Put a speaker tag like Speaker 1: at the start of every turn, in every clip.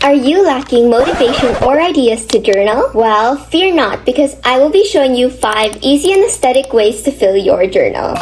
Speaker 1: Are you lacking motivation or ideas to journal? Well, fear not, because I will be showing you 5 easy and aesthetic ways to fill your journal.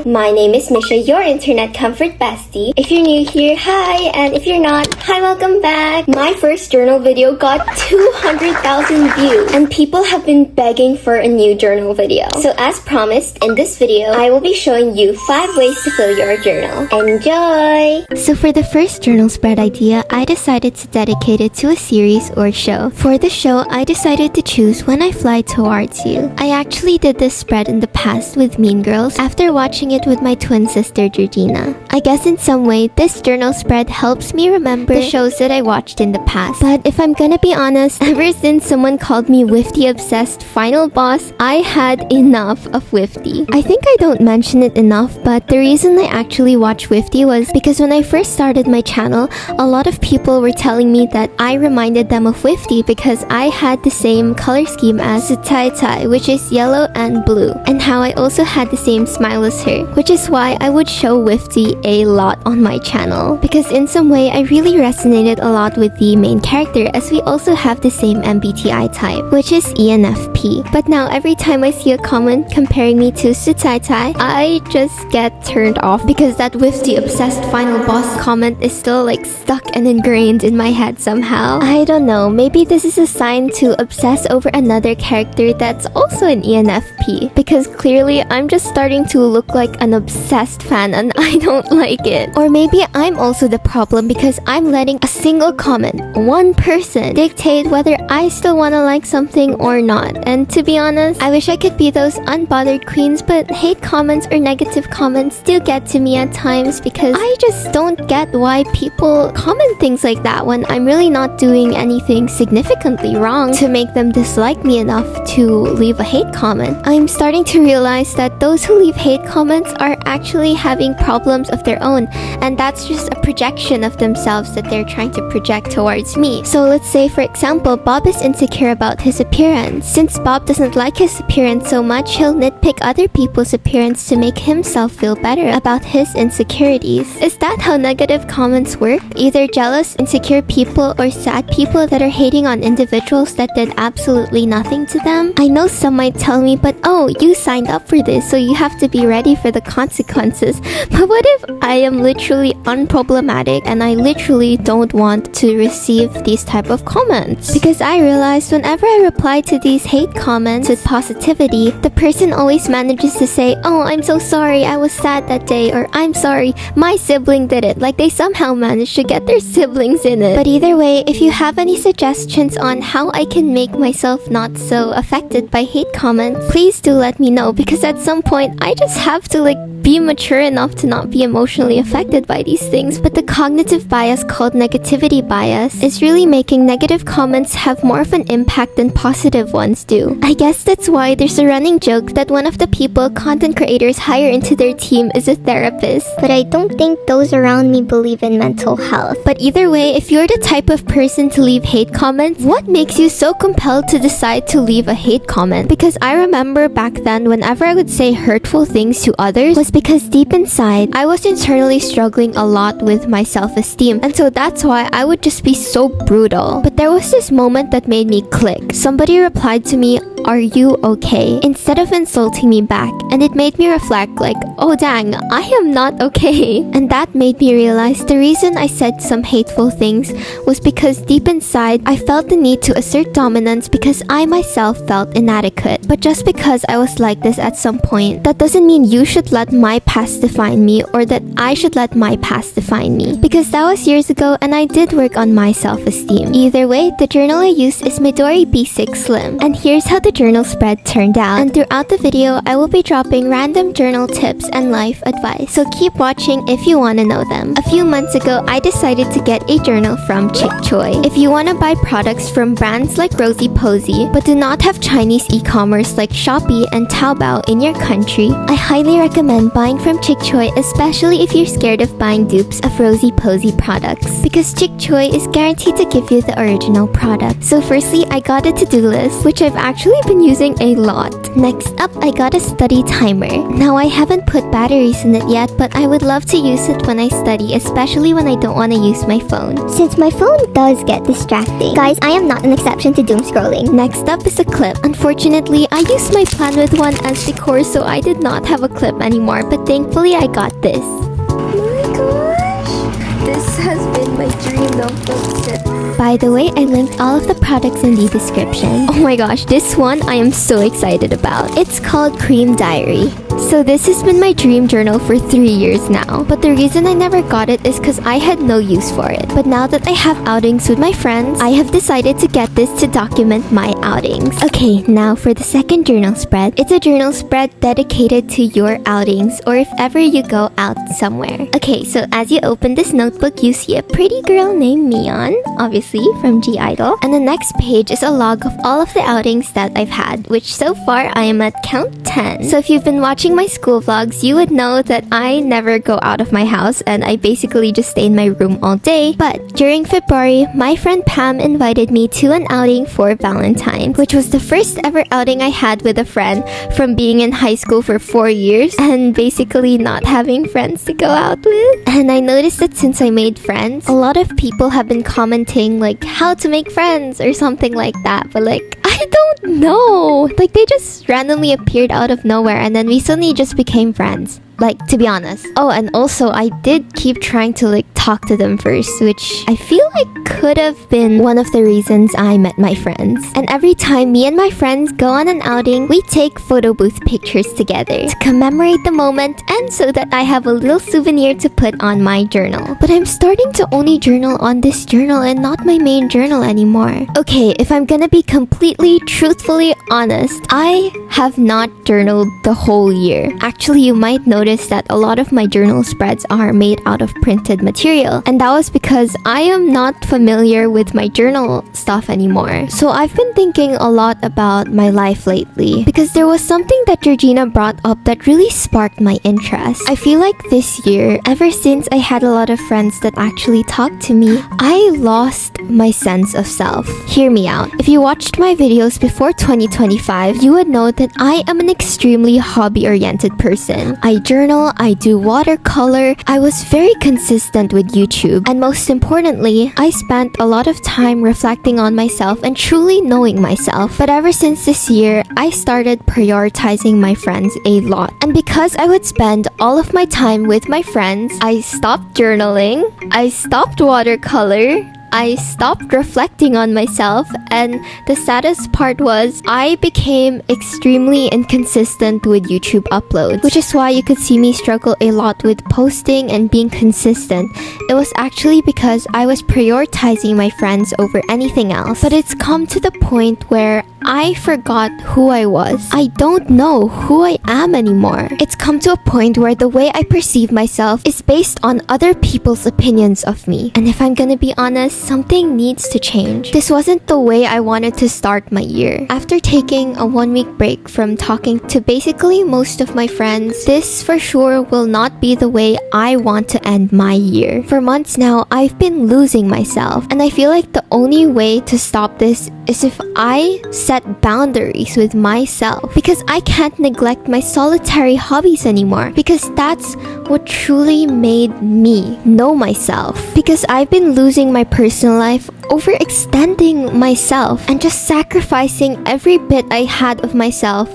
Speaker 1: My name is Misha, your internet comfort bestie. If you're new here, hi, and if you're not, hi, welcome back. My first journal video got 200,000 views, and people have been begging for a new journal video. So as promised, in this video, I will be showing you 5 ways to fill your journal. Enjoy!
Speaker 2: So for the first journal spread idea, I decided to dedicate it to a series or show. For the show, I decided to choose When I Fly Towards You. I actually did this spread in the past with Mean Girls after watching it with my twin sister Georgina. I guess in some way, this journal spread helps me remember the shows that I watched in the past. But if I'm gonna be honest, ever since someone called me Wifty Obsessed Final Boss, I had enough of Wifty. I think I don't mention it enough, but the reason I actually watched Wifty was because when I first started my channel, a lot of people were telling me that I reminded them of Wifty because I had the same color scheme as ChicChoi, which is yellow and blue, and how I also had the same smile as her, which is why I would show Wifty a lot on my channel. Because in some way, I really resonated a lot with the main character, as we also have the same MBTI type, which is ENFP. But now every time I see a comment comparing me to ChicChoi, I just get turned off because that Wifty Obsessed Final Boss comment is still like stuck and ingrained in my head somehow. I don't know, maybe this is a sign to obsess over another character that's also an ENFP, because clearly I'm just starting to look like an obsessed fan and I don't like it. Or maybe I'm also the problem because I'm letting a single comment, one person, dictate whether I still want to like something or not. And to be honest, I wish I could be those unbothered queens, but hate comments or negative comments do get to me at times because I just don't get why people comment things like that when I'm really not doing anything significantly wrong to make them dislike me enough to leave a hate comment. I'm starting to realize that those who leave hate comments are actually having problems of their own, and that's just a projection of themselves that they're trying to project towards me. So let's say, for example, Bob is insecure about his appearance. Since Bob doesn't like his appearance so much, he'll nitpick other people's appearance to make himself feel better about his insecurities. Is that how negative comments work? Either jealous, insecure people or sad people that are hating on individuals that did absolutely nothing to them? I know some might tell me, but oh, you signed up for this, so you have to be ready for the consequences. But what if I am literally unproblematic and I literally don't want to receive these type of comments? Because I realized whenever I reply to these hate comments with positivity, the person always manages to say, oh, I'm so sorry, I was sad that day, or I'm sorry, my sibling did it. Like they somehow managed to get their siblings in it. But either way, if you have any suggestions on how I can make myself not so affected by hate comments, please do let me know, because at some point I just have to be mature enough to not be emotionally affected by these things. But the cognitive bias called negativity bias is really making negative comments have more of an impact than positive ones do. I guess that's why there's a running joke that one of the people content creators hire into their team is a therapist.
Speaker 3: But I don't think those around me believe in mental health.
Speaker 2: But either way, if you're the type of person to leave hate comments, what makes you so compelled to decide to leave a hate comment? Because I remember back then, whenever I would say hurtful things to others, was because deep inside, I was internally struggling a lot with my self-esteem, and so that's why I would just be so brutal. But there was this moment that made me click. Somebody replied to me, "Are you okay?" instead of insulting me back, and it made me reflect like, oh dang, I am not okay. And that made me realize the reason I said some hateful things was because deep inside, I felt the need to assert dominance because I myself felt inadequate. But just because I was like this at some point, that doesn't mean you should let my past define me, or that I should let my past define me, because that was years ago and I did work on my self-esteem. Either way, the journal I use is Midori B6 Slim, and here's here's how the journal spread turned out. And throughout the video, I will be dropping random journal tips and life advice. So keep watching if you want to know them. A few months ago, I decided to get a journal from ChicChoi. If you want to buy products from brands like Rosie Posy, but do not have Chinese e-commerce like Shopee and Taobao in your country, I highly recommend buying from ChicChoi, especially if you're scared of buying dupes of Rosie Posy products, because ChicChoi is guaranteed to give you the original product. So firstly, I got a to-do list, which I've actually been using a lot. Next up, I got a study timer. Now I haven't put batteries in it yet, but I would love to use it when I study, especially when I don't want to use my phone.
Speaker 3: Since my phone does get distracting. Guys, I am not an exception to doom scrolling.
Speaker 2: Next up is a clip. Unfortunately, I used my plan with one as decor, so I did not have a clip anymore, but thankfully I got this. Oh my gosh! This has been my dream notebook set. By the way, I linked all of the products in the description. Oh my gosh, this one I am so excited about. It's called Cream Diary. So this has been my dream journal for 3 years now. But the reason I never got it is because I had no use for it. But now that I have outings with my friends, I have decided to get this to document my outings. Okay, now for the second journal spread. It's a journal spread dedicated to your outings or if ever you go out somewhere. Okay, so as you open this notebook, you see a pretty girl named Mion, obviously from G-Idol. And the next page is a log of all of the outings that I've had, which so far I am at count 10. So if you've been watching my school vlogs, you would know that I never go out of my house and I basically just stay in my room all day. But during February, my friend Pam invited me to an outing for Valentine's, which was the first ever outing I had with a friend from being in high school for 4 years and basically not having friends to go out with. And I noticed that since I made friends, a lot of people have been commenting like how to make friends or something like that, but like I don't know, like they just randomly appeared out of nowhere and then we suddenly just became friends. Like, to be honest. Oh, and also, I did keep trying to, like, talk to them first, which I feel like could have been one of the reasons I met my friends. And every time me and my friends go on an outing, we take photo booth pictures together to commemorate the moment and so that I have a little souvenir to put on my journal. But I'm starting to only journal on this journal and not my main journal anymore. Okay, if I'm gonna be completely, truthfully honest, I have not journaled the whole year. Actually, you might notice that a lot of my journal spreads are made out of printed material, and that was because I am not familiar with my journal stuff anymore. So I've been thinking a lot about my life lately because there was something that Georgina brought up that really sparked my interest. I feel like this year, ever since I had a lot of friends that actually talked to me, I lost my sense of self. Hear me out. If you watched my videos before 2025, you would know that I am an extremely hobby-oriented person. I journal, I do watercolor, I was very consistent with YouTube, and most importantly, I spent a lot of time reflecting on myself and truly knowing myself. But ever since this year, I started prioritizing my friends a lot. And because I would spend all of my time with my friends, I stopped journaling, I stopped watercolor, I stopped reflecting on myself, and the saddest part was I became extremely inconsistent with YouTube uploads, which is why you could see me struggle a lot with posting and being consistent. It was actually because I was prioritizing my friends over anything else. But it's come to the point where I forgot who I was. I don't know who I am anymore. It's come to a point where the way I perceive myself is based on other people's opinions of me. And if I'm gonna be honest, something needs to change. This wasn't the way I wanted to start my year. After taking a 1-week break from talking to basically most of my friends, this for sure will not be the way I want to end my year. For months now, I've been losing myself, and I feel like the only way to stop this is if I set boundaries with myself, because I can't neglect my solitary hobbies anymore, because that's what truly made me know myself. Because I've been losing my personal life, overextending myself, and just sacrificing every bit I had of myself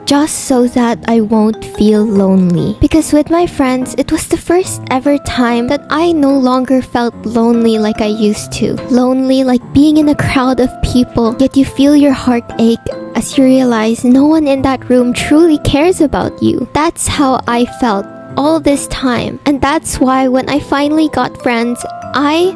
Speaker 2: just so that I won't feel lonely. Because with my friends, it was the first ever time that I no longer felt lonely like I used to. Lonely like being in a crowd of people, yet you feel your heart ache as you realize no one in that room truly cares about you. That's how I felt all this time. And that's why when I finally got friends, I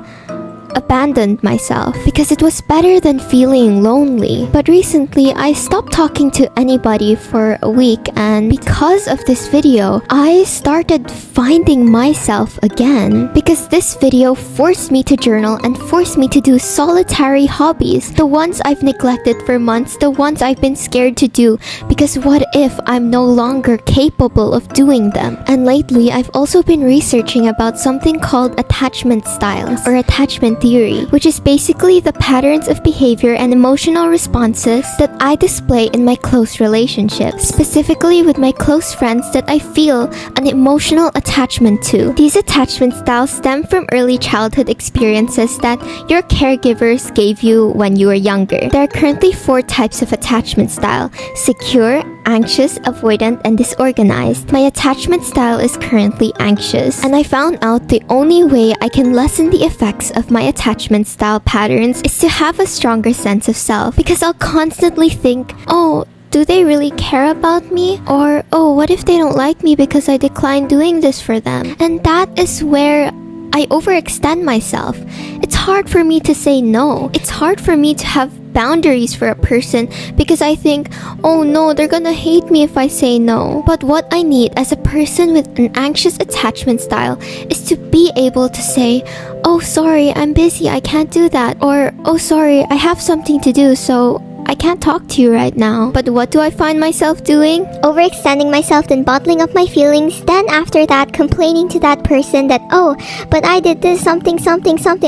Speaker 2: abandoned myself because it was better than feeling lonely. But recently, I stopped talking to anybody for a week, and because of this video, I started finding myself again. Because this video forced me to journal and forced me to do solitary hobbies, the ones I've neglected for months, the ones I've been scared to do, because what if I'm no longer capable of doing them? And lately, I've also been researching about something called attachment styles or attachment theory, which is basically the patterns of behavior and emotional responses that I display in my close relationships, specifically with my close friends that I feel an emotional attachment to. These attachment styles stem from early childhood experiences that your caregivers gave you when you were younger. There are currently 4 types of attachment style: secure, anxious, avoidant, and disorganized. My attachment style is currently anxious, and I found out the only way I can lessen the effects of my attachment style patterns is to have a stronger sense of self, because I'll constantly think, oh, do they really care about me? Or, oh, what if they don't like me because I declined doing this for them? And that is where I overextend myself. It's hard for me to say no. It's hard for me to have boundaries for a person because I think, oh no, they're gonna hate me if I say no. But what I need as a person with an anxious attachment style is to be able to say, oh sorry, I'm busy, I can't do that. Or, oh sorry, I have something to do, so I can't talk to you right now. But what do I find myself doing?
Speaker 3: Overextending myself, then bottling up my feelings, then after that complaining to that person that, oh, but I did this, something,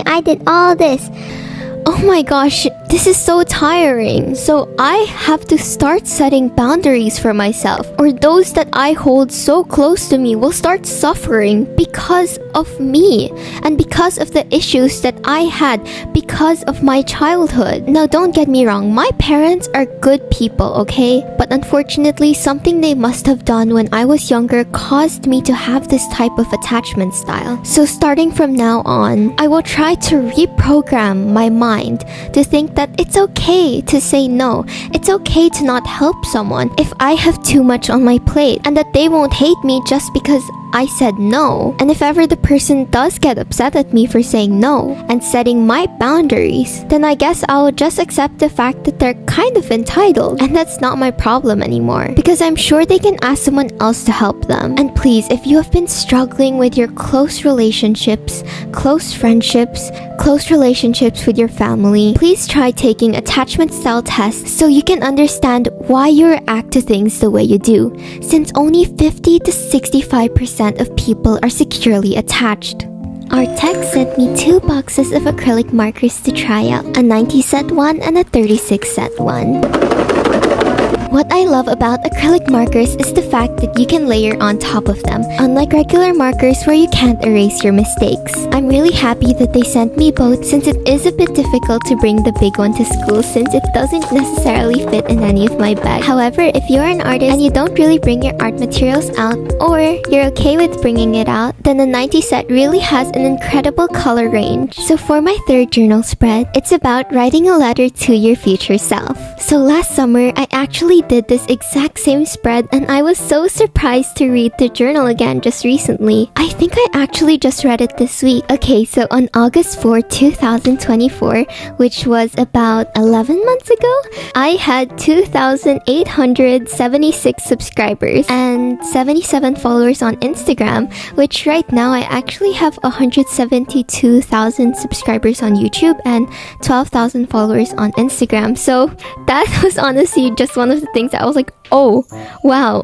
Speaker 3: I did all this.
Speaker 2: Oh my gosh, this is so tiring. So I have to start setting boundaries for myself, or those that I hold so close to me will start suffering because of me and because of the issues that I had because of my childhood. Now, don't get me wrong, my parents are good people, okay? But unfortunately, something they must have done when I was younger caused me to have this type of attachment style. So starting from now on, I will try to reprogram my mind to think that it's okay to say no. It's okay to not help someone if I have too much on my plate, and that they won't hate me just because I said no. And if ever the person does get upset at me for saying no and setting my boundaries, then I guess I'll just accept the fact that they're kind of entitled, and that's not my problem anymore, because I'm sure they can ask someone else to help them. And please, if you have been struggling with your close relationships, close friendships, close relationships with your family, please try taking attachment style tests so you can understand why you react to things the way you do, since only 50 to 65% of people are securely attached. Arrtx sent me 2 boxes of acrylic markers to try out, a 90 set one and a 36 set one. What I love about acrylic markers is the fact that you can layer on top of them, unlike regular markers where you can't erase your mistakes. I'm really happy that they sent me both, since it is a bit difficult to bring the big one to school since it doesn't necessarily fit in any of my bags. However, if you're an artist and you don't really bring your art materials out, or you're okay with bringing it out, then the 90 set really has an incredible color range. So for my 3rd journal spread, it's about writing a letter to your future self. So last summer, I actually did this exact same spread, and I was so surprised to read the journal again just recently. I think I actually just read it this week. Okay, so on August 4, 2024, which was about 11 months ago, I had 2,876 subscribers and 77 followers on Instagram, which right now I actually have 172,000 subscribers on YouTube and 12,000 followers on Instagram. So that was honestly just one of the things that I was like, oh wow,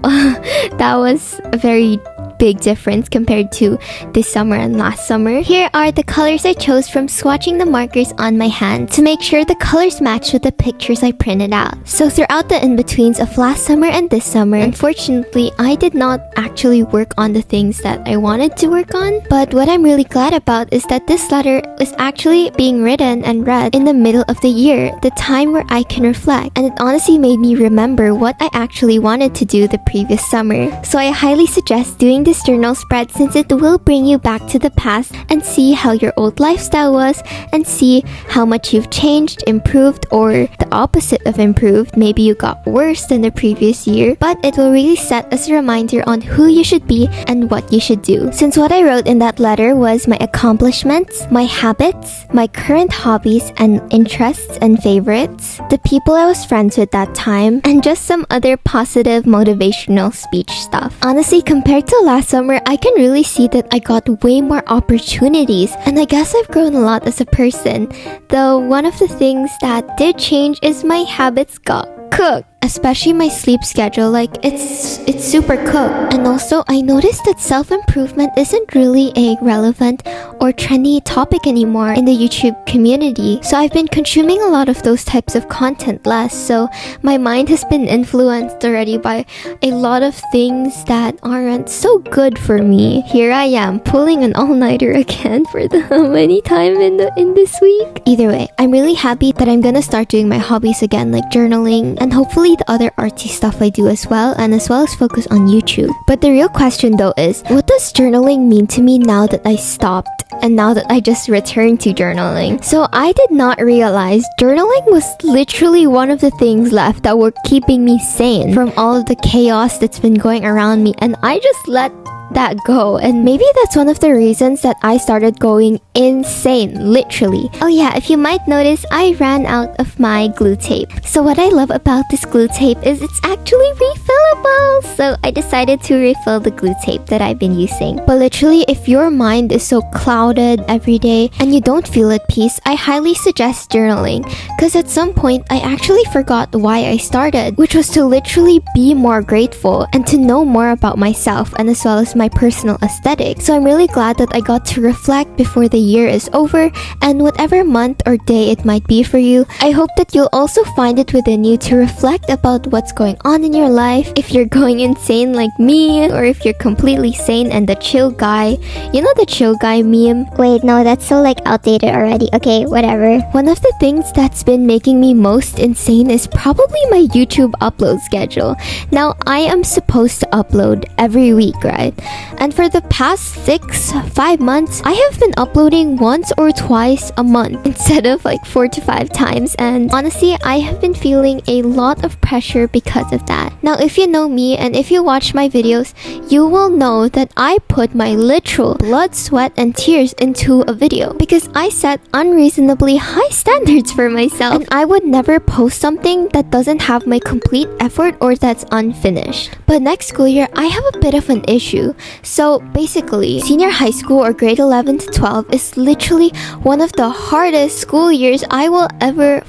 Speaker 2: that was a very big difference compared to this summer and last summer. Here are the colors I chose from swatching the markers on my hand to make sure the colors match with the pictures I printed out. So throughout the in-betweens of last summer and this summer, unfortunately, I did not actually work on the things that I wanted to work on. But what I'm really glad about is that this letter is actually being written and read in the middle of the year, the time where I can reflect. And it honestly made me remember what I actually wanted to do the previous summer. So I highly suggest doing this journal spread since it will bring you back to the past and see how your old lifestyle was and see how much you've changed, improved, or the opposite of improved. Maybe you got worse than the previous year, but it will really set as a reminder on who you should be and what you should do. Since what I wrote in that letter was my accomplishments, my habits, my current hobbies and interests and favorites, the people I was friends with that time, and just some other positive motivational speech stuff. Honestly, compared to last summer, I can really see that I got way more opportunities, and I guess I've grown a lot as a person. Though one of the things that did change is my habits got cooked. Especially my sleep schedule, like it's super cooked. And also I noticed that self-improvement isn't really a relevant or trendy topic anymore in the YouTube community. So I've been consuming a lot of those types of content less. So my mind has been influenced already by a lot of things that aren't so good for me. Here I am pulling an all-nighter again for the how many time in this week. Either way, I'm really happy that I'm gonna start doing my hobbies again, like journaling and hopefully the other artsy stuff I do as well, and as well as focus on YouTube. But the real question though is, what does journaling mean to me now that I stopped and now that I just returned to journaling? So I did not realize journaling was literally one of the things left that were keeping me sane from all of the chaos that's been going around me, and I just let that go. And maybe that's one of the reasons that I started going insane, literally. Oh yeah, if you might notice, I ran out of my glue tape. So what I love about this glue tape is it's actually refillable. So I decided to refill the glue tape that I've been using. But literally, if your mind is so clouded every day and you don't feel at peace, I highly suggest journaling. Because at some point, I actually forgot why I started, which was to literally be more grateful and to know more about myself and as well as my personal aesthetic. So I'm really glad that I got to reflect before the year is over, and whatever month or day it might be for you, I hope that you'll also find it within you to reflect about what's going on in your life. If you're going insane like me, or if you're completely sane and the chill guy. You know the chill guy meme?
Speaker 3: Wait, no, that's so like outdated already. Okay, whatever.
Speaker 2: One of the things that's been making me most insane is probably my YouTube upload schedule. Now, I am supposed to upload every week, right? And for the past 5 months, I have been uploading once or twice a month instead of like 4 to 5 times. And honestly, I have been feeling a lot of pressure because of that. Now, if you know me and if you watch my videos, you will know that I put my literal blood, sweat, and tears into a video because I set unreasonably high standards for myself. And I would never post something that doesn't have my complete effort or that's unfinished. But next school year, I have a bit of an issue. So basically, senior high school or grade 11 to 12 is literally one of the hardest school years I will ever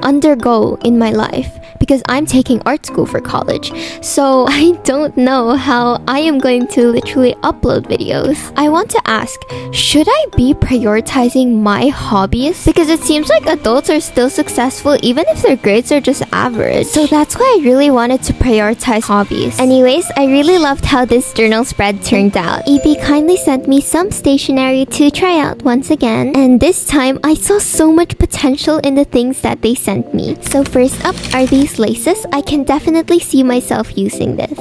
Speaker 2: undergo in my life because I'm taking art school for college. So I don't know how I am going to literally upload videos. I want to ask, should I be prioritizing my hobbies? Because it seems like adults are still successful even if their grades are just average. So that's why I really wanted to prioritize hobbies. Anyways, I really loved how this journal spread turned out. EB kindly sent me some stationery to try out once again, and this time I saw so much potential in the things that they sent me. So first up are these laces. I can definitely see myself using this.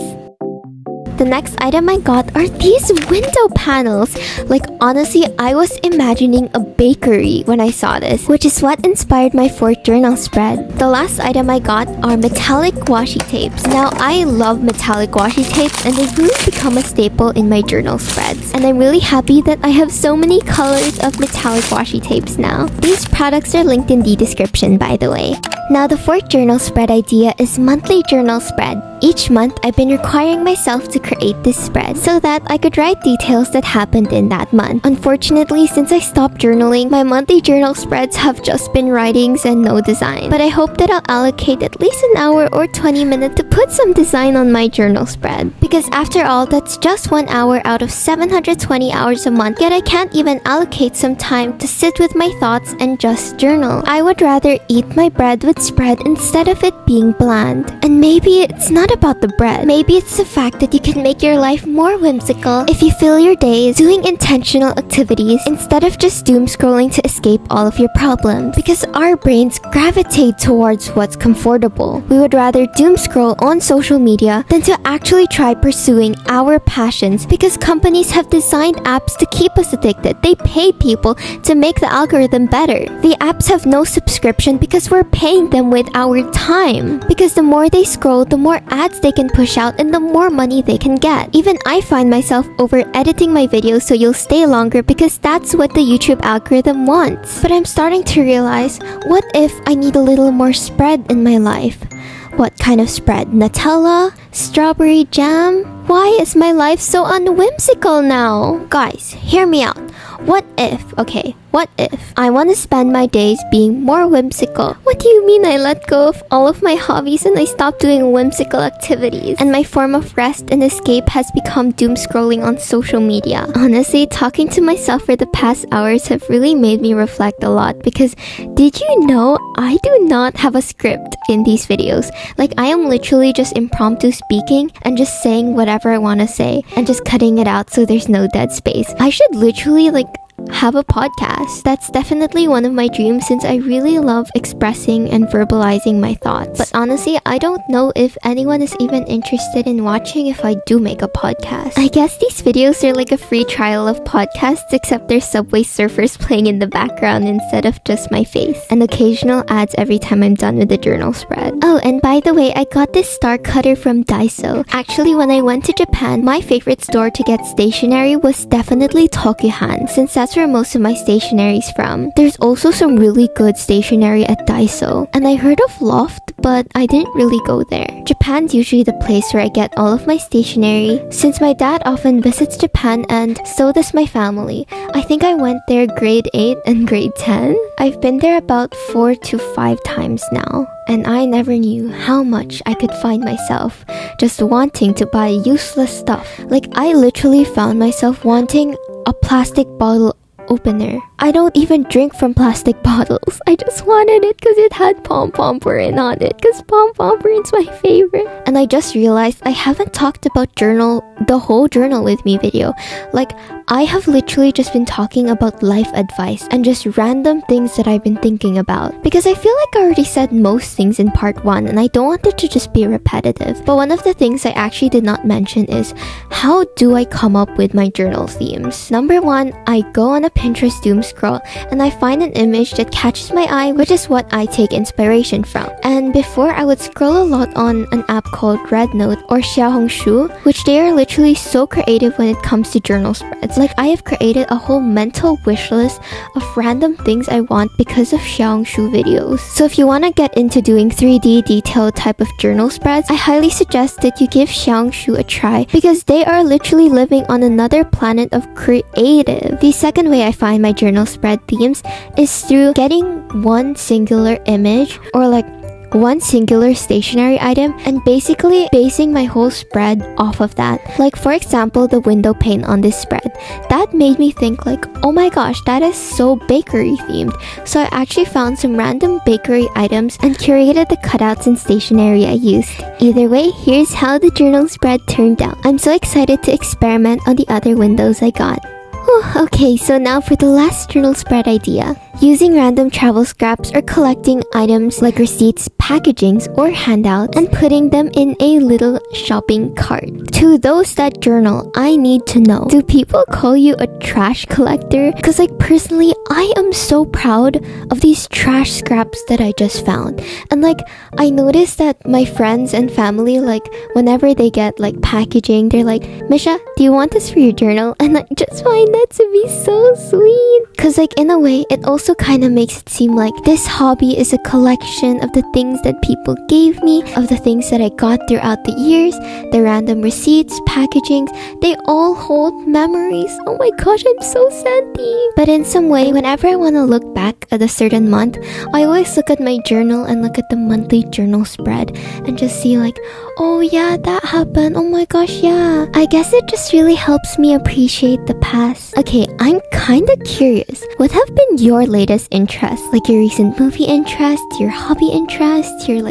Speaker 2: The next item I got are these window panels. Like honestly, I was imagining a bakery when I saw this, which is what inspired my 4th journal spread. The last item I got are metallic washi tapes. Now I love metallic washi tapes and they've really become a staple in my journal spreads. And I'm really happy that I have so many colors of metallic washi tapes now. These products are linked in the description, by the way. Now the 4th journal spread idea is monthly journal spread. Each month, I've been requiring myself to create this spread so that I could write details that happened in that month. Unfortunately, since I stopped journaling, my monthly journal spreads have just been writings and no design. But I hope that I'll allocate at least an hour or 20 minutes to put some design on my journal spread. Because after all, that's just 1 hour out of 720 hours a month, yet I can't even allocate some time to sit with my thoughts and just journal. I would rather eat my bread with bread spread instead of it being bland. And maybe it's not about the bread. Maybe it's the fact that you can make your life more whimsical if you fill your days doing intentional activities instead of just doom scrolling to escape all of your problems. Because our brains gravitate towards what's comfortable. We would rather doom scroll on social media than to actually try pursuing our passions, because companies have designed apps to keep us addicted. They pay people to make the algorithm better. The apps have no subscription because we're paying them with our time. Because the more they scroll, the more ads they can push out and the more money they can get. Even I find myself over editing my videos so you'll stay longer because that's what the YouTube algorithm wants. But I'm starting to realize, what if I need a little more spread in my life? What kind of spread? Nutella? Strawberry jam? Why is my life so unwhimsical now? Guys, hear me out. What if I want to spend my days being more whimsical? What do you mean I let go of all of my hobbies and I stop doing whimsical activities? And my form of rest and escape has become doom scrolling on social media. Honestly, talking to myself for the past hours have really made me reflect a lot, because did you know I do not have a script in these videos? Like, I am literally just impromptu speaking and just saying whatever I want to say and just cutting it out so there's no dead space. I should literally have a podcast. That's definitely one of my dreams, since I really love expressing and verbalizing my thoughts. But honestly, I don't know if anyone is even interested in watching if I do make a podcast. I guess these videos are like a free trial of podcasts, except there's Subway Surfers playing in the background instead of just my face, and occasional ads every time I'm done with the journal spread. Oh, and by the way, I got this star cutter from Daiso. Actually, when I went to Japan, my favorite store to get stationery was definitely Tokyohan, since that's where most of my stationery is from. There's also some really good stationery at Daiso. And I heard of Loft, but I didn't really go there. Japan's usually the place where I get all of my stationery, since my dad often visits Japan and so does my family. I think I went there grade 8 and grade 10. I've been there about 4 to 5 times now. And I never knew how much I could find myself just wanting to buy useless stuff. Like, I literally found myself wanting a plastic bottle opener. I don't even drink from plastic bottles. I just wanted it because it had pom-pom purin on it, because pom-pom purin's my favorite. And I just realized I haven't talked about the whole journal with me video. Like, I have literally just been talking about life advice and just random things that I've been thinking about, because I feel like I already said most things in part 1 and I don't want it to just be repetitive. But one of the things I actually did not mention is, how do I come up with my journal themes? Number 1, I go on a Pinterest doom scroll and I find an image that catches my eye, which is what I take inspiration from. And before, I would scroll a lot on an app called Red Note or Xiaohongshu, which they are literally so creative when it comes to journal spreads. Like, I have created a whole mental wish list of random things I want because of Xiaohongshu videos. So if you want to get into doing 3D detailed type of journal spreads, I highly suggest that you give Xiaohongshu a try, because they are literally living on another planet of creative. The second way I find my journal spread themes is through getting one singular image or one singular stationery item and basically basing my whole spread off of that. Like, for example, the window pane on this spread. That made me think like, oh my gosh, that is so bakery themed. So I actually found some random bakery items and curated the cutouts and stationery I used. Either way, here's how the journal spread turned out. I'm so excited to experiment on the other windows I got. Okay, so now for the last journal spread idea. Using random travel scraps or collecting items like receipts, packagings, or handouts and putting them in a little shopping cart. To those that journal, I need to know, do people call you a trash collector? Because like, personally, I am so proud of these trash scraps that I just found. And like, I noticed that my friends and family, like, whenever they get like packaging, they're like, Misha, do you want this for your journal? And I just find that to be so sweet. Because like, in a way, it also kind of makes it seem like this hobby is a collection of the things that people gave me, of the things that I got throughout the years, the random receipts, packagings, they all hold memories. Oh my gosh, I'm so senti. But in some way, whenever I want to look back at a certain month, I always look at my journal and look at the monthly journal spread and just see like, oh yeah, that happened. Oh my gosh, yeah. I guess it just really helps me appreciate the past. Okay, I'm kind of curious. What have been your latest interests, like your recent movie interest, your hobby interest, your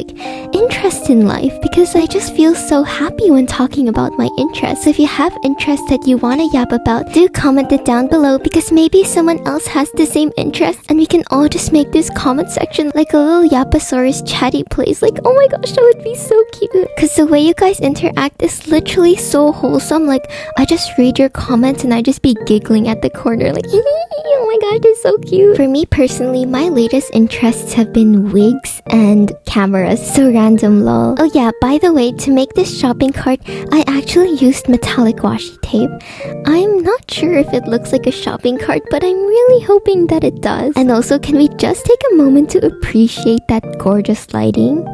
Speaker 2: interest in life, because I just feel so happy when talking about my interests. So if you have interests that you want to yap about, do comment it down below, because maybe someone else has the same interest and we can all just make this comment section like a little Yapasaurus chatty place. Like, oh my gosh, that would be so cute. Because the way you guys interact is literally so wholesome. Like, I just read your comments and I just be giggling at the corner like, oh my god, it's so cute. For me personally, my latest interests have been wigs and cameras. So random, lol. Oh yeah, by the way, to make this shopping cart, I actually used metallic washi tape. I'm not sure if it looks like a shopping cart, but I'm really hoping that it does. And also, can we just take a moment to appreciate that gorgeous lighting?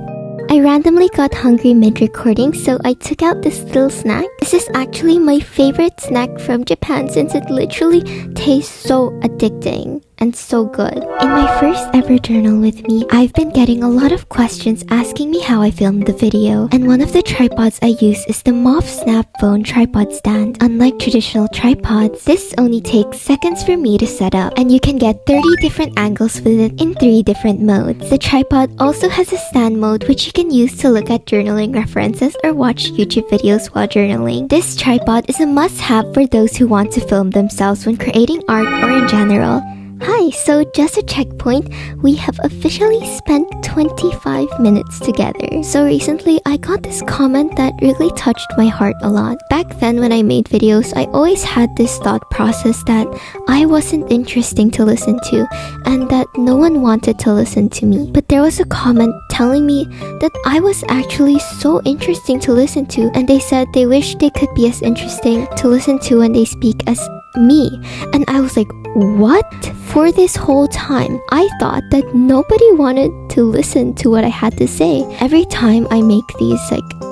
Speaker 2: I randomly got hungry mid-recording, so I took out this little snack. This is actually my favorite snack from Japan since it literally tastes so addicting and so good. In my first ever journal with me, I've been getting a lot of questions asking me how I filmed the video. And one of the tripods I use is the MOFT snap phone tripod stand. Unlike traditional tripods, this only takes seconds for me to set up, and you can get 30 different angles with it in 3 different modes. The tripod also has a stand mode which you can use to look at journaling references or watch YouTube videos while journaling. This tripod is a must-have for those who want to film themselves when creating art or in general. Hi, so just a checkpoint, we have officially spent 25 minutes together. So recently, I got this comment that really touched my heart a lot. Back then when I made videos, I always had this thought process that I wasn't interesting to listen to and that no one wanted to listen to me. But there was a comment telling me that I was actually so interesting to listen to, and they said they wish they could be as interesting to listen to when they speak as me. And I was like, what? For this whole time, I thought that nobody wanted to listen to what I had to say. Every time I make these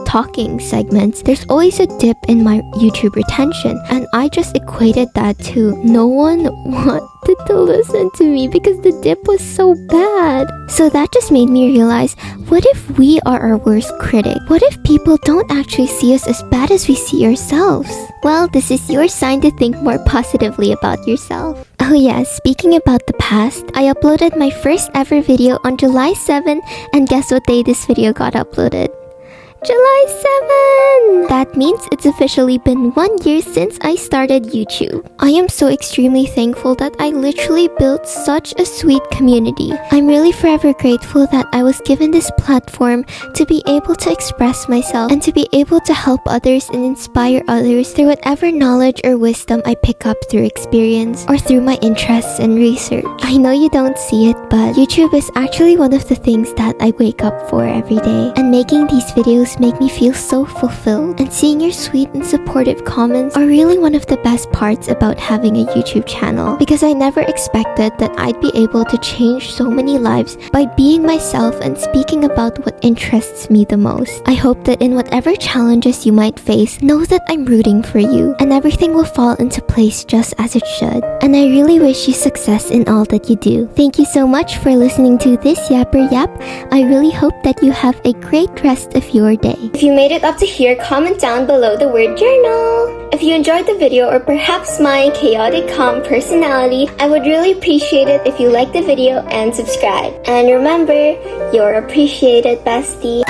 Speaker 2: talking segments, there's always a dip in my YouTube retention, and I just equated that to no one wanted to listen to me because the dip was so bad. So that just made me realize, what if we are our worst critic? What if people don't actually see us as bad as we see ourselves? Well, this is your sign to think more positively about yourself. Oh yeah, speaking about the past, I uploaded my first ever video on July 7, and guess what day this video got uploaded? July 7! That means it's officially been 1 year since I started YouTube. I am so extremely thankful that I literally built such a sweet community. I'm really forever grateful that I was given this platform to be able to express myself and to be able to help others and inspire others through whatever knowledge or wisdom I pick up through experience or through my interests and research. I know you don't see it, but YouTube is actually one of the things that I wake up for every day. And making these videos make me feel so fulfilled, and seeing your sweet and supportive comments are really one of the best parts about having a YouTube channel, because I never expected that I'd be able to change so many lives by being myself and speaking about what interests me the most. I hope that in whatever challenges you might face, know that I'm rooting for you and everything will fall into place just as it should. And I really wish you success in all that you do. Thank you so much for listening to this Yapper Yap. I really hope that you have a great rest of your day.
Speaker 1: If you made it up to here, comment down below the word journal. If you enjoyed the video, or perhaps my chaotic calm personality, I would really appreciate it if you liked the video and subscribe. And remember, you're appreciated, bestie.